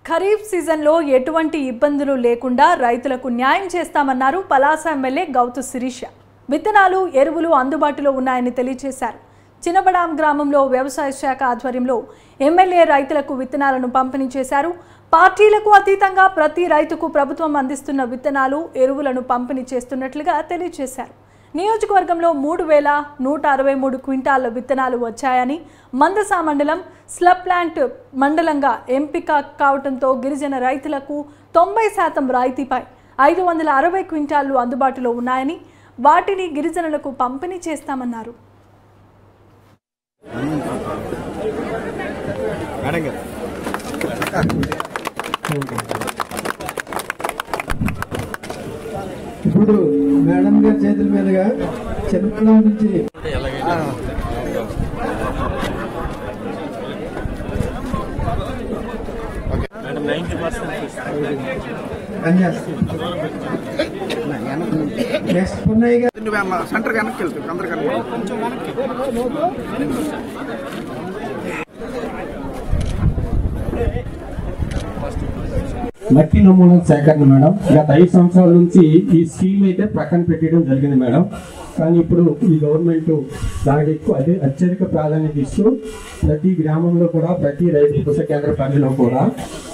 ఖరీఫ్ సీజన్లో ఎటువంటి ఇబ్బందులు లేకుండా రైతులకు న్యాయం చేస్తామన్నారు పలాస ఎమ్మెల్యే గౌతు శిరీష. విత్తనాలు, ఎరువులు అందుబాటులో ఉన్నాయని తెలియజేశారు. చిన్నబడాం గ్రామంలో వ్యవసాయ శాఖ ఆధ్వర్యంలో ఎమ్మెల్యే రైతులకు విత్తనాలను పంపిణీ చేశారు. పార్టీలకు అతీతంగా ప్రతి రైతుకు ప్రభుత్వం అందిస్తున్న విత్తనాలు, ఎరువులను పంపిణీ చేస్తున్నట్లుగా తెలియజేశారు. నియోజకవర్గంలో 3163 క్వింటాళ్ల విత్తనాలు వచ్చాయని, మందస మండలం స్లబ్ ప్లాంట్ మండలంగా ఎంపిక కావడంతో గిరిజన రైతులకు 90% రాయితీపై 560 క్వింటాళ్లు అందుబాటులో ఉన్నాయని, వాటిని గిరిజనులకు పంపిణీ చేస్తామన్నారు. ఇప్పుడు మేడం గారి చేతుల మీదుగా చిన్నపిల్లల నుంచి నెక్స్ట్ పున్నయ్య గారు సెంటర్ వెనక్కి వెళ్తుంది అందరికన్నా మట్టి నమూనాల సేకరణ మేడం. గత 5 సంవత్సరాల నుంచి ఈ స్కీమ్ అయితే ప్రక్కన పెట్టడం జరిగింది మేడం. కానీ ఇప్పుడు ఈ గవర్నమెంట్ దానికి ఎక్కువ అత్యధిక ప్రాధాన్యత ఇస్తూ ప్రతి గ్రామంలో కూడా, ప్రతి రైతు కృషి కేంద్ర పరిధిలో కూడా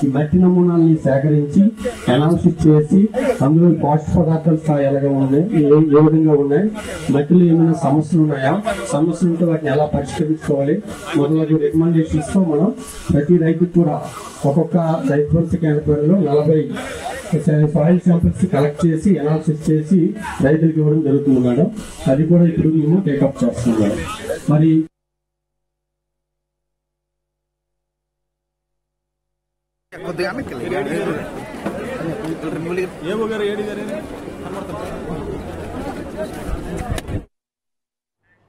ఈ మట్టి నమూనాలని సేకరించి అనాలిసిస్ చేసి అందులో పోషక పదార్థాల స్థాయి ఎలాగా ఉన్నాయి, ఏ విధంగా ఉన్నాయి, మట్టిలో ఏమైనా సమస్యలు ఉన్నాయా, సమస్యలు ఉంటే వాటిని ఎలా పరిష్కరించుకోవాలి మొదలగు రికమెండేషన్స్ తో మనం ప్రతి రైతుకు కూడా ఒక్కొక్క రైతు కృషి కేంద్ర పరిధిలో 40 సాయిల్ శాంపిల్స్ కలెక్ట్ చేసి అనాలిసిస్ చేసి రైతులకు ఇవ్వడం జరుగుతుంది మేడం. అది కూడా ఇప్పుడు మేము టేకప్ చేస్తున్నాం మేడం. మరి కొద్దిగా